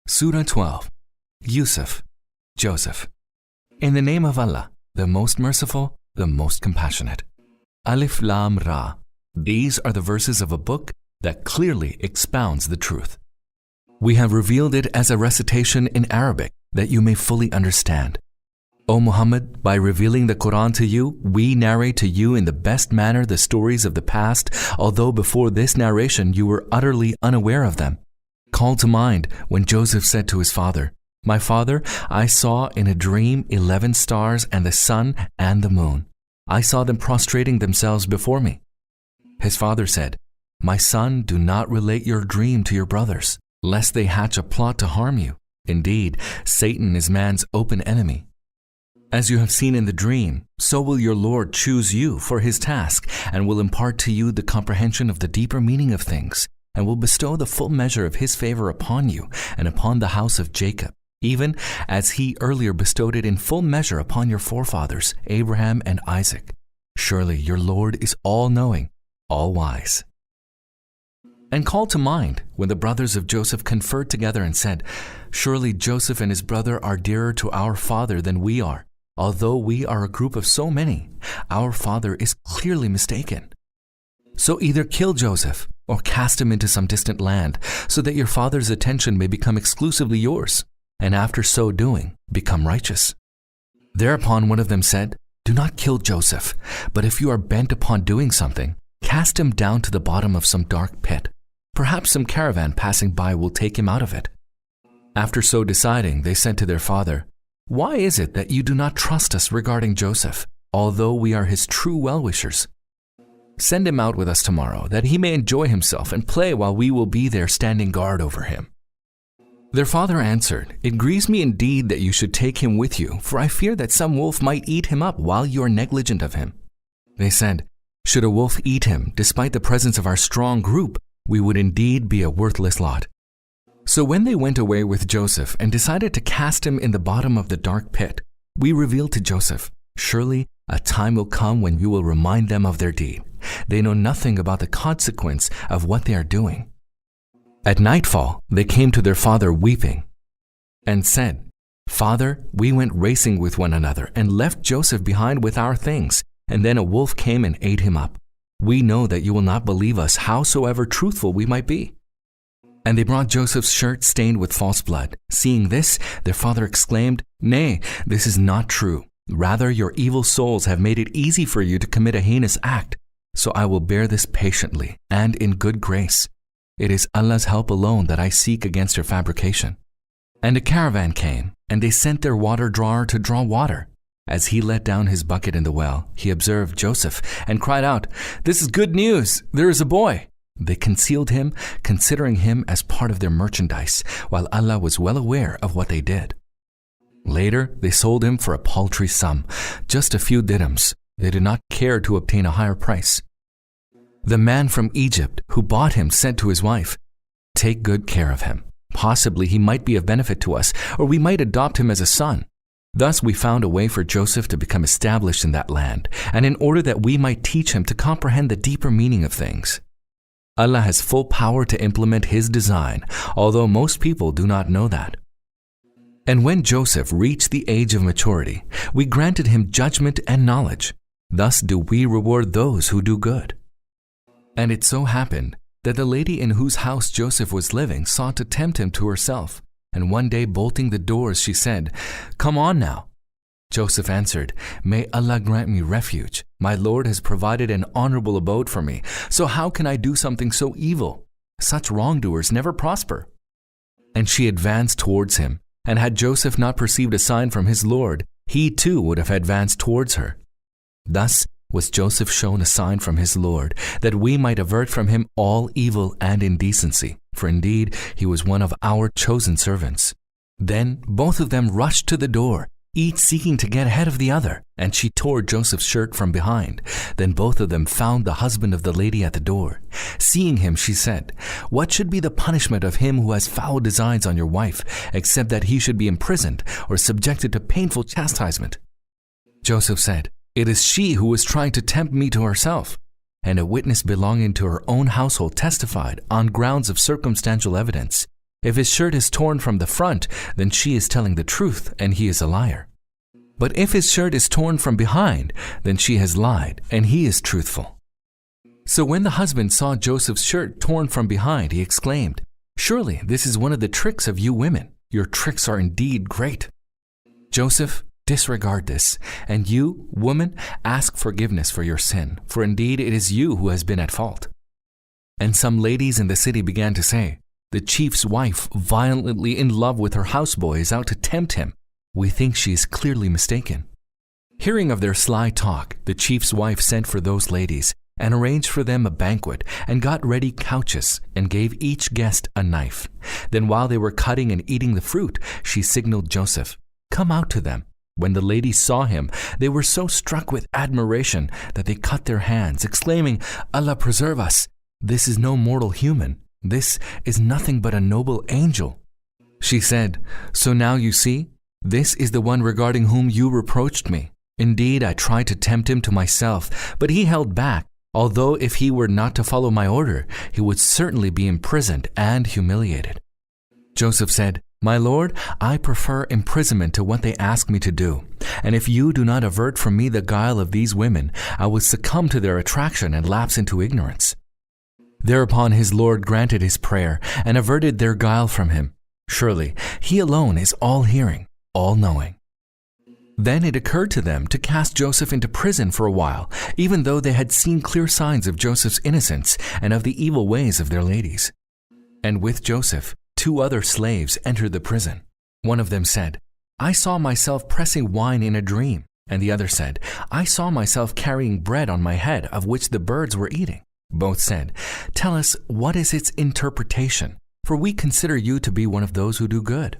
Surah 12. Yusuf, Joseph. In the name of Allah, the most merciful, the most compassionate. Alif Lam Ra. These are the verses of a book that clearly expounds the truth. We have revealed it as a recitation in Arabic that you may fully understand. O Muhammad, by revealing the Quran to you, we narrate to you in the best manner the stories of the past, although before this narration you were utterly unaware of them. Call to mind when Joseph said to his father, "My father, I saw in a dream 11 stars and the sun and the moon. I saw them prostrating themselves before me." His father said, "My son, do not relate your dream to your brothers, lest they hatch a plot to harm you. Indeed, Satan is man's open enemy. As you have seen in the dream, so will your Lord choose you for his task and will impart to you the comprehension of the deeper meaning of things, and will bestow the full measure of his favor upon you and upon the house of Jacob, even as he earlier bestowed it in full measure upon your forefathers, Abraham and Isaac. Surely your Lord is all-knowing, all-wise." And call to mind when the brothers of Joseph conferred together and said, "Surely Joseph and his brother are dearer to our father than we are. Although we are a group of so many, our father is clearly mistaken. So either kill Joseph or cast him into some distant land, so that your father's attention may become exclusively yours, and after so doing, become righteous." Thereupon one of them said, "Do not kill Joseph, but if you are bent upon doing something, cast him down to the bottom of some dark pit. Perhaps some caravan passing by will take him out of it." After so deciding, they said to their father, "Why is it that you do not trust us regarding Joseph, although we are his true well-wishers? Send him out with us tomorrow, that he may enjoy himself and play while we will be there standing guard over him." Their father answered, "It grieves me indeed that you should take him with you, for I fear that some wolf might eat him up while you are negligent of him." They said, "Should a wolf eat him, despite the presence of our strong group, we would indeed be a worthless lot." So when they went away with Joseph and decided to cast him in the bottom of the dark pit, we revealed to Joseph, "Surely a time will come when you will remind them of their deed. They know nothing about the consequence of what they are doing." At nightfall, they came to their father weeping and said, "Father, we went racing with one another and left Joseph behind with our things, and then a wolf came and ate him up. We know that you will not believe us, howsoever truthful we might be." And they brought Joseph's shirt stained with false blood. Seeing this, their father exclaimed, "Nay, this is not true. Rather, your evil souls have made it easy for you to commit a heinous act. So I will bear this patiently and in good grace. It is Allah's help alone that I seek against your fabrication." And a caravan came, and they sent their water drawer to draw water. As he let down his bucket in the well, he observed Joseph and cried out, "This is good news! There is a boy!" They concealed him, considering him as part of their merchandise, while Allah was well aware of what they did. Later, they sold him for a paltry sum, just a few dirhams. They did not care to obtain a higher price. The man from Egypt who bought him said to his wife, "Take good care of him. Possibly he might be of benefit to us, or we might adopt him as a son." Thus we found a way for Joseph to become established in that land, and in order that we might teach him to comprehend the deeper meaning of things. Allah has full power to implement his design, although most people do not know that. And when Joseph reached the age of maturity, we granted him judgment and knowledge. Thus do we reward those who do good. And it so happened that the lady in whose house Joseph was living sought to tempt him to herself, and one day bolting the doors she said, "Come on now." Joseph answered, "May Allah grant me refuge. My Lord has provided an honorable abode for me, so how can I do something so evil? Such wrongdoers never prosper." And she advanced towards him, and had Joseph not perceived a sign from his Lord, he too would have advanced towards her. Thus was Joseph shown a sign from his Lord, that we might avert from him all evil and indecency, for indeed he was one of our chosen servants. Then both of them rushed to the door, each seeking to get ahead of the other, and she tore Joseph's shirt from behind. Then both of them found the husband of the lady at the door. Seeing him, she said, "What should be the punishment of him who has foul designs on your wife, except that he should be imprisoned or subjected to painful chastisement?" Joseph said, "It is she who was trying to tempt me to herself." And a witness belonging to her own household testified on grounds of circumstantial evidence. If his shirt is torn from the front, then she is telling the truth and he is a liar. But if his shirt is torn from behind, then she has lied and he is truthful." So when the husband saw Joseph's shirt torn from behind, he exclaimed, "Surely this is one of the tricks of you women. Your tricks are indeed great." Joseph, disregard this, and you, woman, ask forgiveness for your sin, for indeed it is you who has been at fault. And some ladies in the city began to say, "The chief's wife, violently in love with her houseboy, is out to tempt him. We think she is clearly mistaken." Hearing of their sly talk, the chief's wife sent for those ladies and arranged for them a banquet and got ready couches and gave each guest a knife. Then while they were cutting and eating the fruit, she signaled Joseph, "Come out to them." When the ladies saw him, they were so struck with admiration that they cut their hands, exclaiming, "Allah preserve us! This is no mortal human. This is nothing but a noble angel." She said, "So now you see, this is the one regarding whom you reproached me. Indeed, I tried to tempt him to myself, but he held back, although if he were not to follow my order, he would certainly be imprisoned and humiliated." Joseph said, "My lord, I prefer imprisonment to what they ask me to do. And if you do not avert from me the guile of these women, I will succumb to their attraction and lapse into ignorance." Thereupon his lord granted his prayer and averted their guile from him. Surely he alone is all-hearing, all-knowing. Then it occurred to them to cast Joseph into prison for a while, even though they had seen clear signs of Joseph's innocence and of the evil ways of their ladies. And with Joseph, 2 other slaves entered the prison. One of them said, "I saw myself pressing wine in a dream." And the other said, "I saw myself carrying bread on my head, of which the birds were eating." Both said, "Tell us, what is its interpretation? For we consider you to be one of those who do good."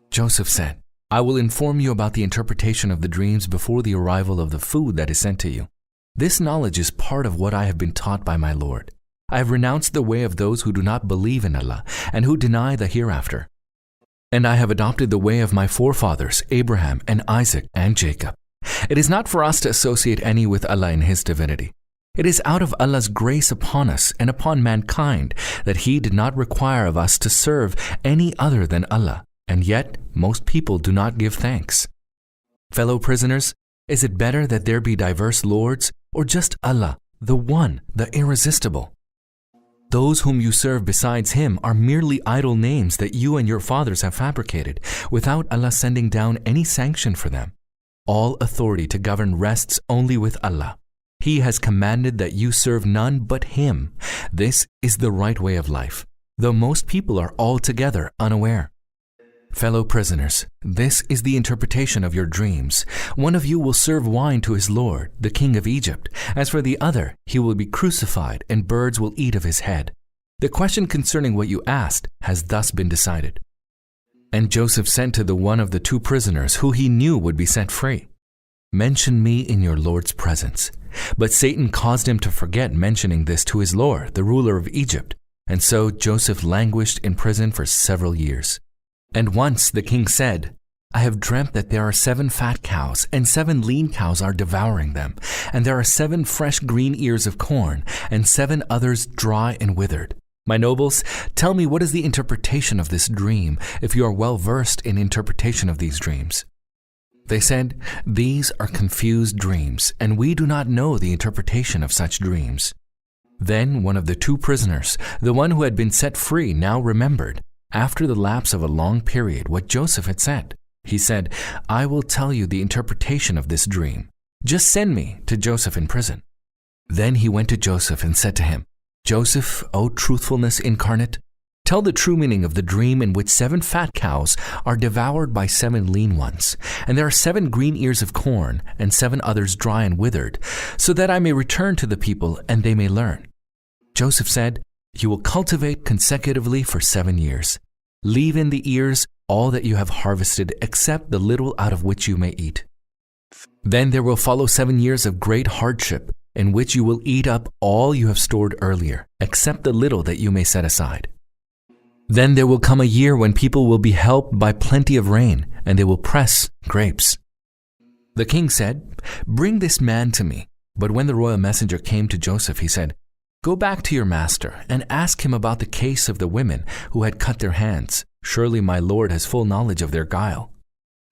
Joseph said, "I will inform you about the interpretation of the dreams before the arrival of the food that is sent to you. This knowledge is part of what I have been taught by my Lord. I have renounced the way of those who do not believe in Allah and who deny the hereafter. And I have adopted the way of my forefathers, Abraham and Isaac and Jacob. It is not for us to associate any with Allah in His divinity. It is out of Allah's grace upon us and upon mankind that He did not require of us to serve any other than Allah, and yet most people do not give thanks. Fellow prisoners, is it better that there be diverse lords, or just Allah, the One, the Irresistible? Those whom you serve besides Him are merely idle names that you and your fathers have fabricated, without Allah sending down any sanction for them. All authority to govern rests only with Allah. He has commanded that you serve none but Him. This is the right way of life, though most people are altogether unaware. Fellow prisoners, this is the interpretation of your dreams. One of you will serve wine to his lord, the king of Egypt. As for the other, he will be crucified, and birds will eat of his head. The question concerning what you asked has thus been decided." And Joseph sent to the one of the 2 prisoners who he knew would be set free, "Mention me in your Lord's presence." But Satan caused him to forget mentioning this to his Lord, the ruler of Egypt. And so Joseph languished in prison for several years. And once the king said, "I have dreamt that there are 7 fat cows, and 7 lean cows are devouring them, and there are 7 fresh green ears of corn, and 7 others dry and withered. My nobles, tell me what is the interpretation of this dream, if you are well versed in interpretation of these dreams." They said, "These are confused dreams, and we do not know the interpretation of such dreams." Then one of the 2 prisoners, the one who had been set free, now remembered, after the lapse of a long period, what Joseph had said. He said, "I will tell you the interpretation of this dream. Just send me to Joseph in prison." Then he went to Joseph and said to him, "Joseph, O truthfulness incarnate, tell the true meaning of the dream in which 7 fat cows are devoured by 7 lean ones, and there are 7 green ears of corn, and 7 others dry and withered, so that I may return to the people and they may learn." Joseph said, "You will cultivate consecutively for 7 years. Leave in the ears all that you have harvested, except the little out of which you may eat. Then there will follow 7 years of great hardship, in which you will eat up all you have stored earlier, except the little that you may set aside. Then there will come a year when people will be helped by plenty of rain, and they will press grapes." The king said, "Bring this man to me." But when the royal messenger came to Joseph, he said, Go back to your master and ask him about the case of the women who had cut their hands. Surely my lord has full knowledge of their guile."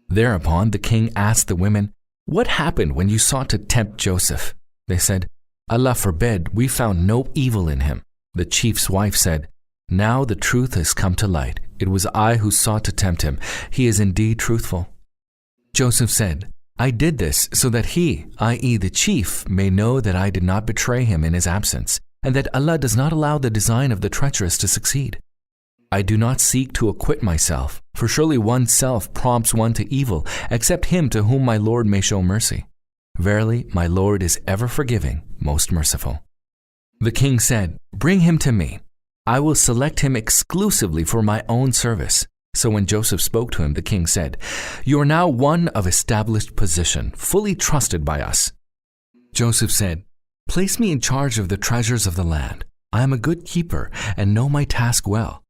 Thereupon the king asked the women, "What happened when you sought to tempt Joseph?" They said, "Allah forbid, we found no evil in him." The chief's wife said, "Now the truth has come to light. It was I who sought to tempt him. He is indeed truthful." Joseph said, "I did this so that he, i.e. the chief, may know that I did not betray him in his absence, and that Allah does not allow the design of the treacherous to succeed. I do not seek to acquit myself, for surely oneself prompts one to evil, except him to whom my Lord may show mercy. Verily, my Lord is ever forgiving, most merciful." The king said, "Bring him to me. I will select him exclusively for my own service." So when Joseph spoke to him, the king said, "You are now one of established position, fully trusted by us." Joseph said, "Place me in charge of the treasures of the land. I am a good keeper and know my task well."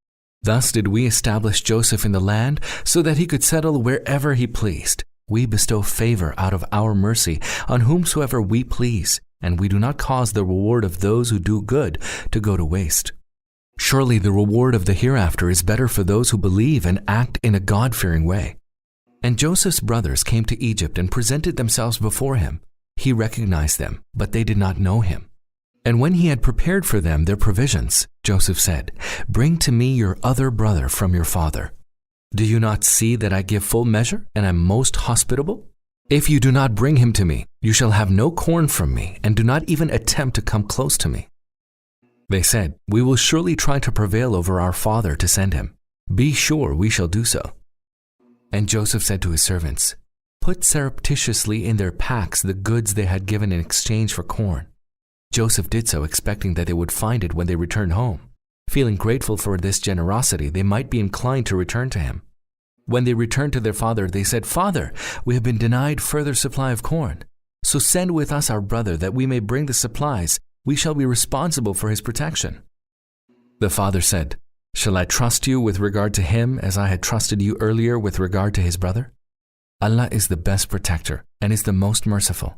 Thus did we establish Joseph in the land so that he could settle wherever he pleased. We bestow favor out of our mercy on whomsoever we please, and we do not cause the reward of those who do good to go to waste. Surely the reward of the hereafter is better for those who believe and act in a God-fearing way. And Joseph's brothers came to Egypt and presented themselves before him. He recognized them, but they did not know him. And when he had prepared for them their provisions, Joseph said, "Bring to me your other brother from your father. Do you not see that I give full measure and am most hospitable? If you do not bring him to me, you shall have no corn from me, and do not even attempt to come close to me." They said, "We will surely try to prevail over our father to send him. Be sure we shall do so." And Joseph said to his servants, "Put surreptitiously in their packs the goods they had given in exchange for corn." Joseph did so, expecting that they would find it when they returned home. Feeling grateful for this generosity, they might be inclined to return to him. When they returned to their father, they said, "Father, we have been denied further supply of corn. So send with us our brother that we may bring the supplies. We shall be responsible for his protection." The father said, "Shall I trust you with regard to him as I had trusted you earlier with regard to his brother? Allah is the best protector and is the most merciful."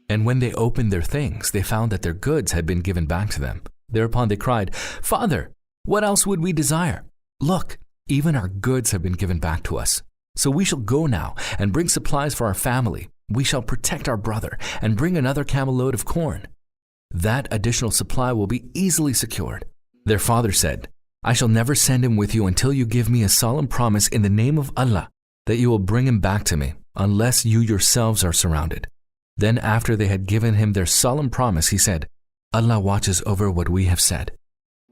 And when they opened their things, they found that their goods had been given back to them. Thereupon they cried, "Father, what else would we desire? Look, even our goods have been given back to us. So we shall go now and bring supplies for our family. We shall protect our brother and bring another camel load of corn. That additional supply will be easily secured." Their father said, "I shall never send him with you until you give me a solemn promise in the name of Allah that you will bring him back to me, unless you yourselves are surrounded." Then after they had given him their solemn promise, he said, "Allah watches over what we have said."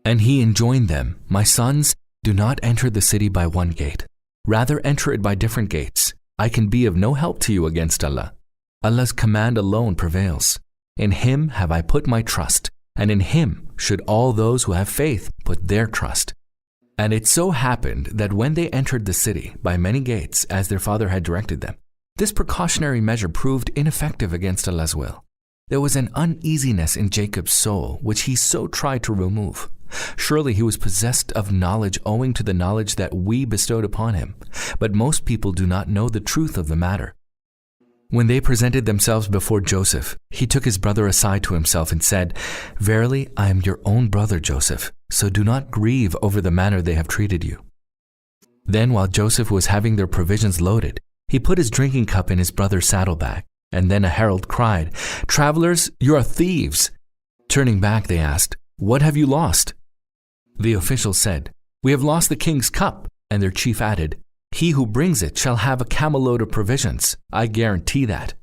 And he enjoined them, "My sons, do not enter the city by one gate. Rather enter it by different gates. I can be of no help to you against Allah. Allah's command alone prevails. In him have I put my trust, and in him should all those who have faith put their trust." And it so happened that when they entered the city by many gates, as their father had directed them, this precautionary measure proved ineffective against Allah's will. There was an uneasiness in Jacob's soul, which he so tried to remove. Surely he was possessed of knowledge owing to the knowledge that we bestowed upon him, but most people do not know the truth of the matter. When they presented themselves before Joseph, he took his brother aside to himself and said, "Verily, I am your own brother Joseph, so do not grieve over the manner they have treated you." Then while Joseph was having their provisions loaded, he put his drinking cup in his brother's saddlebag, and then a herald cried, "Travelers, you are thieves." Turning back, they asked, "What have you lost?" The officials said, "We have lost the king's cup," and their chief added, "He who brings it shall have a camel load of provisions. I guarantee that."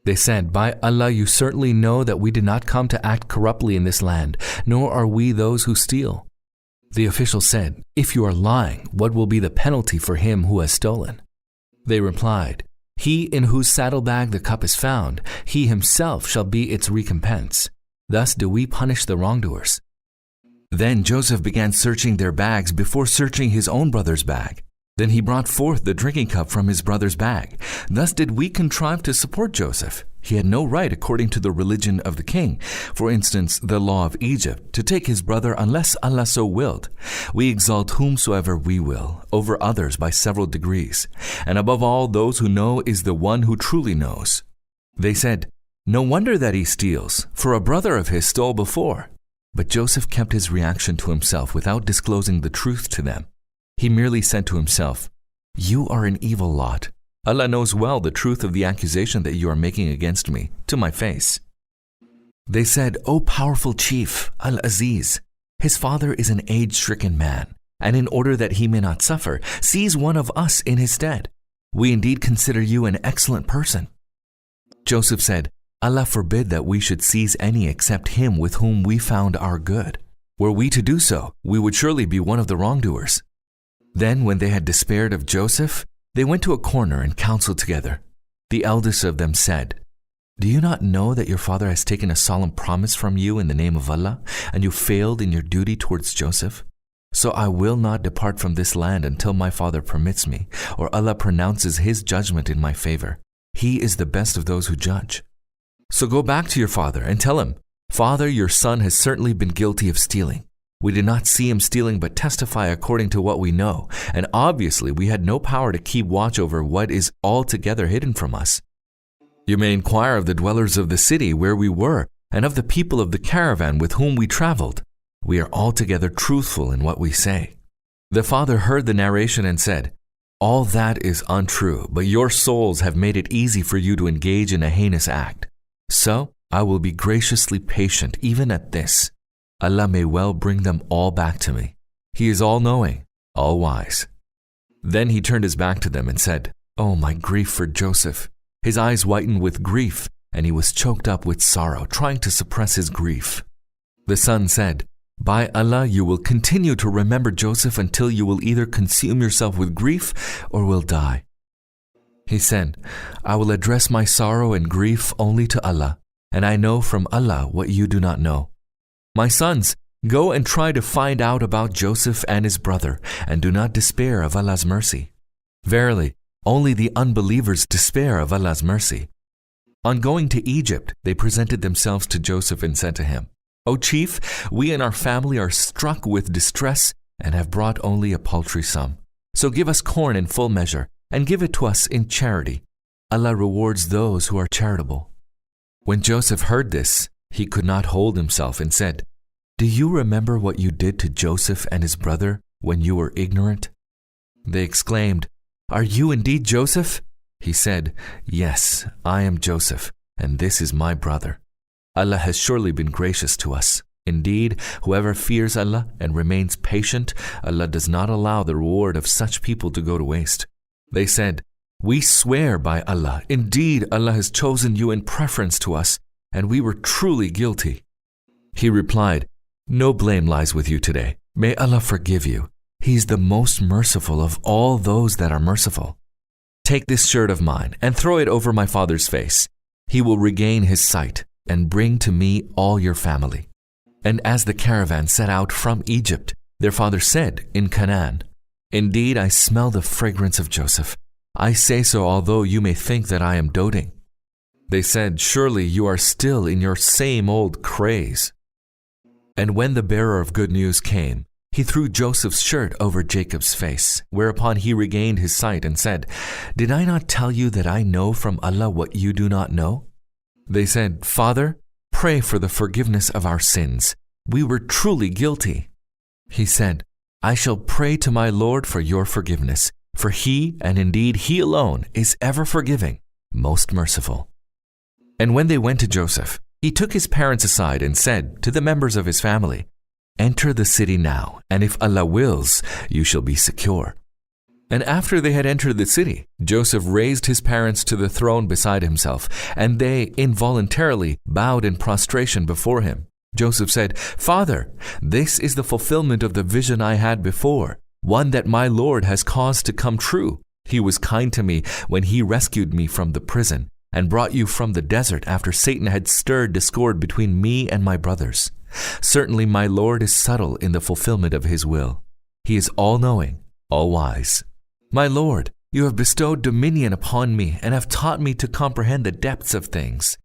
They said, "By Allah, you certainly know that we did not come to act corruptly in this land, nor are we those who steal." The officials said, "If you are lying, what will be the penalty for him who has stolen?" They replied, "He in whose saddlebag the cup is found, he himself shall be its recompense. Thus do we punish the wrongdoers." Then Joseph began searching their bags before searching his own brother's bag. Then he brought forth the drinking cup from his brother's bag. Thus did we contrive to support Joseph. He had no right, according to the religion of the king, for instance, the law of Egypt, to take his brother unless Allah so willed. We exalt whomsoever we will over others by several degrees, and above all those who know is the one who truly knows. They said, No wonder that he steals, for a brother of his stole before." But Joseph kept his reaction to himself without disclosing the truth to them. He merely said to himself, "You are an evil lot. Allah knows well the truth of the accusation that you are making against me, to my face." They said, "O powerful chief, Al-Aziz, his father is an age-stricken man, and in order that he may not suffer, seize one of us in his stead. We indeed consider you an excellent person." Joseph said, "Allah forbid that we should seize any except him with whom we found our good. Were we to do so, we would surely be one of the wrongdoers." Then when they had despaired of Joseph, they went to a corner and counseled together. The eldest of them said, "Do you not know that your father has taken a solemn promise from you in the name of Allah, and you failed in your duty towards Joseph? So I will not depart from this land until my father permits me, or Allah pronounces his judgment in my favor. He is the best of those who judge. So go back to your father and tell him, 'Father, your son has certainly been guilty of stealing. We did not see him stealing but testify according to what we know, and obviously we had no power to keep watch over what is altogether hidden from us. You may inquire of the dwellers of the city where we were, and of the people of the caravan with whom we traveled. We are altogether truthful in what we say.'" The father heard the narration and said, "All that is untrue, but your souls have made it easy for you to engage in a heinous act. So I will be graciously patient even at this. Allah may well bring them all back to me. He is all-knowing, all-wise." Then he turned his back to them and said, "Oh, my grief for Joseph." His eyes whitened with grief, and he was choked up with sorrow, trying to suppress his grief. The son said, "By Allah, you will continue to remember Joseph until you will either consume yourself with grief or will die." He said, "I will address my sorrow and grief only to Allah, and I know from Allah what you do not know. My sons, go and try to find out about Joseph and his brother, and do not despair of Allah's mercy. Verily, only the unbelievers despair of Allah's mercy." On going to Egypt, they presented themselves to Joseph and said to him, "O chief, we and our family are struck with distress and have brought only a paltry sum. So give us corn in full measure, and give it to us in charity. Allah rewards those who are charitable." When Joseph heard this, he could not hold himself and said, "Do you remember what you did to Joseph and his brother when you were ignorant?" They exclaimed, "Are you indeed Joseph?" He said, "Yes, I am Joseph, and this is my brother. Allah has surely been gracious to us. Indeed, whoever fears Allah and remains patient, Allah does not allow the reward of such people to go to waste." They said, "We swear by Allah, indeed Allah has chosen you in preference to us, and we were truly guilty." He replied, "No blame lies with you today. May Allah forgive you. He is the most merciful of all those that are merciful. Take this shirt of mine and throw it over my father's face. He will regain his sight and bring to me all your family." And as the caravan set out from Egypt, their father said in Canaan, "Indeed, I smell the fragrance of Joseph. I say so although you may think that I am doting." They said, "Surely you are still in your same old craze." And when the bearer of good news came, he threw Joseph's shirt over Jacob's face, whereupon he regained his sight and said, "Did I not tell you that I know from Allah what you do not know?" They said, "Father, pray for the forgiveness of our sins. We were truly guilty." He said, "I shall pray to my Lord for your forgiveness, for He, and indeed He alone, is ever forgiving, most merciful." And when they went to Joseph, he took his parents aside and said to the members of his family, "Enter the city now, and if Allah wills, you shall be secure." And after they had entered the city, Joseph raised his parents to the throne beside himself, and they involuntarily bowed in prostration before him. Joseph said, "Father, this is the fulfillment of the vision I had before, one that my Lord has caused to come true. He was kind to me when He rescued me from the prison and brought you from the desert after Satan had stirred discord between me and my brothers. Certainly my Lord is subtle in the fulfillment of His will. He is all-knowing, all-wise. My Lord, you have bestowed dominion upon me and have taught me to comprehend the depths of things.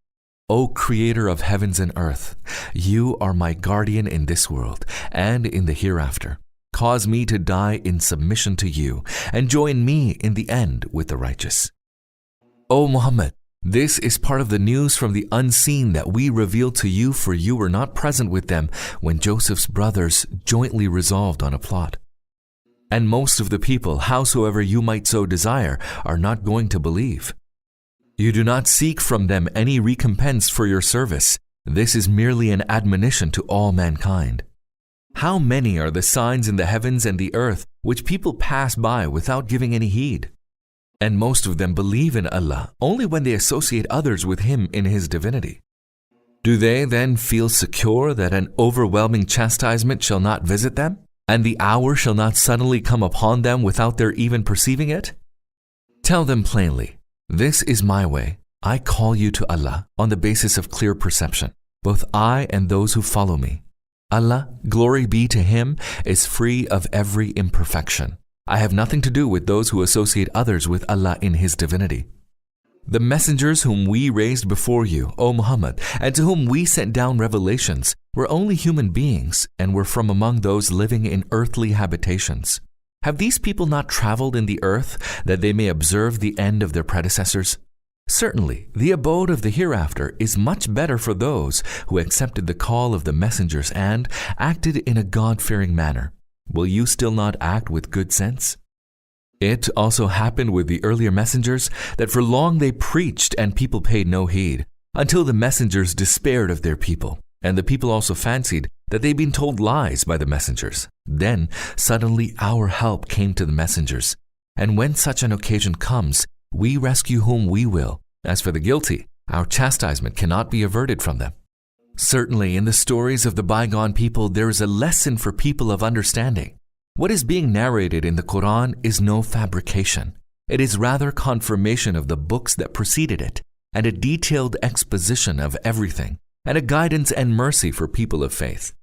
O Creator of heavens and earth, you are my guardian in this world and in the hereafter. Cause me to die in submission to you and join me in the end with the righteous. O Muhammad, This is part of the news from the unseen that we revealed to you, for you were not present with them when Joseph's brothers jointly resolved on a plot. And most of the people, howsoever you might so desire, are not going to believe. You do not seek from them any recompense for your service. This is merely an admonition to all mankind. How many are the signs in the heavens and the earth which people pass by without giving any heed? And most of them believe in Allah only when they associate others with Him in His divinity. Do they then feel secure that an overwhelming chastisement shall not visit them, and the hour shall not suddenly come upon them without their even perceiving it? Tell them plainly, this is my way. I call you to Allah on the basis of clear perception, both I and those who follow me. Allah, glory be to Him, is free of every imperfection. I have nothing to do with those who associate others with Allah in His divinity. The messengers whom we raised before you, O Muhammad, and to whom we sent down revelations, were only human beings and were from among those living in earthly habitations. Have these people not traveled in the earth that they may observe the end of their predecessors? Certainly, the abode of the hereafter is much better for those who accepted the call of the messengers and acted in a God-fearing manner. Will you still not act with good sense? It also happened with the earlier messengers that for long they preached and people paid no heed, until the messengers despaired of their people, and the people also fancied that they'd been told lies by the messengers. Then suddenly our help came to the messengers, and when such an occasion comes, we rescue whom we will. As for the guilty, our chastisement cannot be averted from them. Certainly, in the stories of the bygone people, there is a lesson for people of understanding. What is being narrated in the Quran is no fabrication. It is rather confirmation of the books that preceded it, and a detailed exposition of everything, and a guidance and mercy for people of faith.